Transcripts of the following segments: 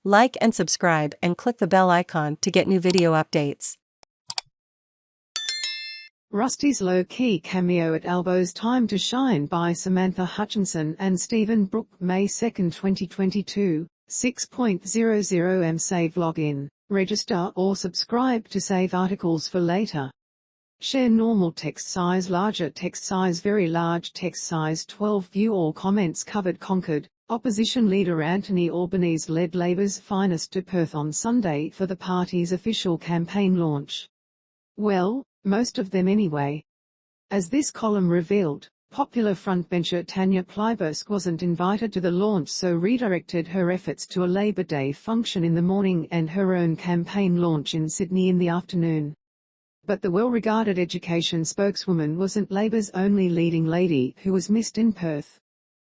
Like and subscribe and click the bell icon to get new video updates. Rusty's low-key cameo at Albo'S Time to Shine by Samantha Hutchinson and Stephen Brooke, May 2, 2022, 6.00 am. Save login, register or subscribe to save articles for later. Share normal text size, larger text size, very large text size, 12 view all comments covered. Conquered. Opposition leader Anthony Albanese led Labour's finest to Perth on Sunday for the party's official campaign launch. Well, most of them anyway. As this column revealed, popular frontbencher Tanya Plibersky wasn't invited to the launch, so redirected her efforts to a Labour Day function in the morning and her own campaign launch in Sydney in the afternoon. But the well-regarded education spokeswoman wasn't Labour's only leading lady who was missed in Perth.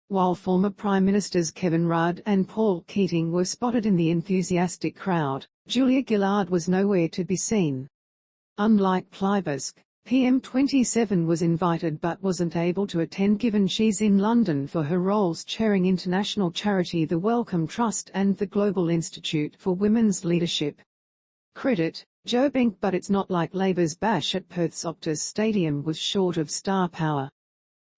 While former Prime Ministers Kevin Rudd and Paul Keating were spotted in the enthusiastic crowd, Julia Gillard was nowhere to be seen. Unlike Plibersky, PM27 was invited but wasn't able to attend given she's in London for her roles chairing international charity the Wellcome Trust and the Global Institute for Women's Leadership. Credit, Joe Bink. But it's not like Labour's bash at Perth's Optus Stadium was short of star power.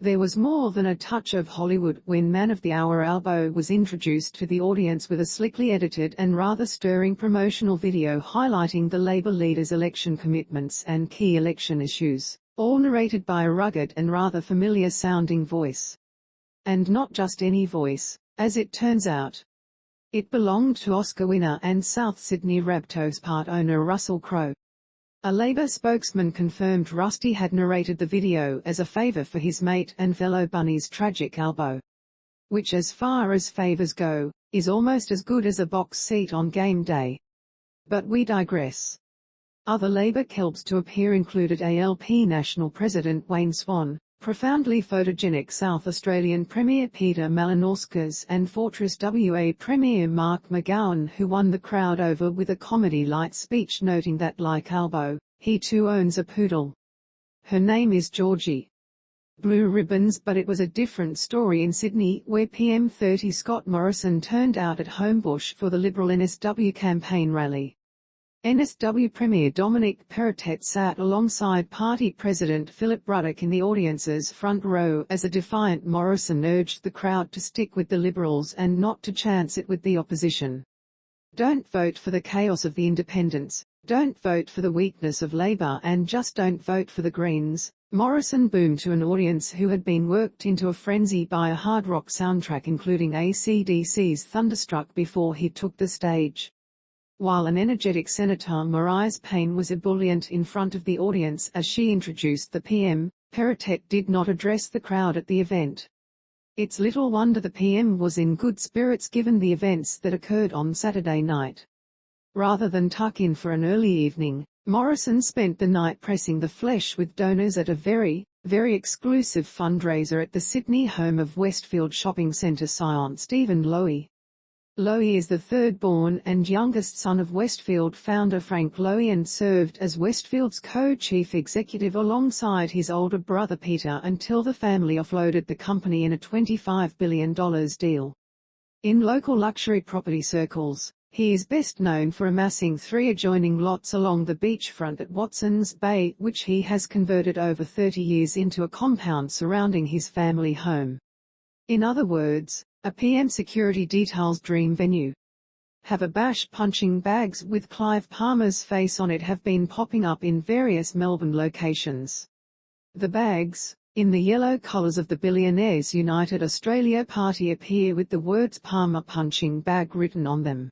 There was more than a touch of Hollywood when Man of the Hour Albo was introduced to the audience with a slickly edited and rather stirring promotional video highlighting the Labour leader's election commitments and key election issues, all narrated by a rugged and rather familiar-sounding voice. And not just any voice, as it turns out. It belonged to Oscar winner and South Sydney Rabbitohs part owner Russell Crowe. A Labour spokesman confirmed Rusty had narrated the video as a favour for his mate and fellow Bunny's tragic Albo. Which, as far as favours go, is almost as good as a box seat on game day. But we digress. Other Labour kelps to appear included ALP National President Wayne Swan, profoundly photogenic South Australian Premier Peter Malinauskas and Fortress WA Premier Mark McGowan, who won the crowd over with a comedy-light speech noting that, like Albo, he too owns a poodle. Her name is Georgie. Blue ribbons. But it was a different story in Sydney, where PM30 Scott Morrison turned out at Homebush for the Liberal NSW campaign rally. NSW Premier Dominic Perrottet sat alongside party president Philip Ruddock in the audience's front row as a defiant Morrison urged the crowd to stick with the Liberals and not to chance it with the opposition. Don't vote for the chaos of the independents, don't vote for the weakness of Labour, and just don't vote for the Greens, Morrison boomed to an audience who had been worked into a frenzy by a hard rock soundtrack including AC/DC's Thunderstruck before he took the stage. While an energetic Senator Marise Payne was ebullient in front of the audience as she introduced the PM, Perrottet did not address the crowd at the event. It's little wonder the PM was in good spirits given the events that occurred on Saturday night. Rather than tuck in for an early evening, Morrison spent the night pressing the flesh with donors at a very exclusive fundraiser at the Sydney home of Westfield Shopping Centre scion Stephen Lowy. Lowy is the third-born and youngest son of Westfield founder Frank Lowy and served as Westfield's co-chief executive alongside his older brother Peter until the family offloaded the company in a $25 billion deal. In local luxury property circles, he is best known for amassing 3 adjoining lots along the beachfront at Watson's Bay, which he has converted over 30 years into a compound surrounding his family home. In other words, a PM security detail's dream venue. Have a bash. Punching bags with Clive Palmer's face on it have been popping up in various Melbourne locations. The bags, in the yellow colours of the Billionaires United Australia Party, appear with the words Palmer punching bag written on them.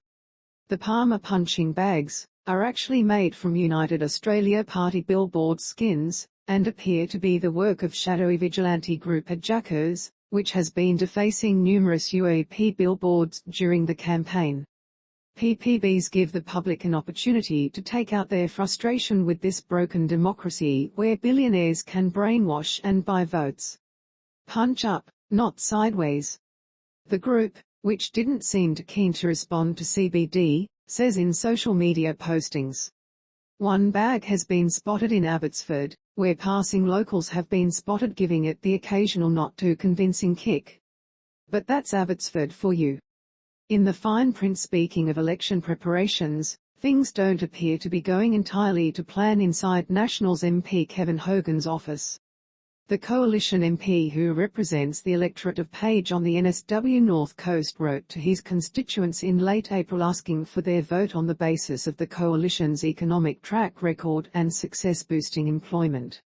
The Palmer punching bags are actually made from United Australia Party billboard skins, and appear to be the work of shadowy vigilante group Jackers, which has been defacing numerous UAP billboards during the campaign. PPBs give the public an opportunity to take out their frustration with this broken democracy where billionaires can brainwash and buy votes. Punch up, not sideways. The group, which didn't seem too keen to respond to CBD, says in social media postings. One bag has been spotted in Abbotsford, where passing locals have been spotted giving it the occasional not too convincing kick. But that's Abbotsford for you. In the fine print, speaking of election preparations, things don't appear to be going entirely to plan inside Nationals MP Kevin Hogan's office. The Coalition MP who represents the electorate of Page on the NSW North Coast wrote to his constituents in late April asking for their vote on the basis of the Coalition's economic track record and success boosting employment.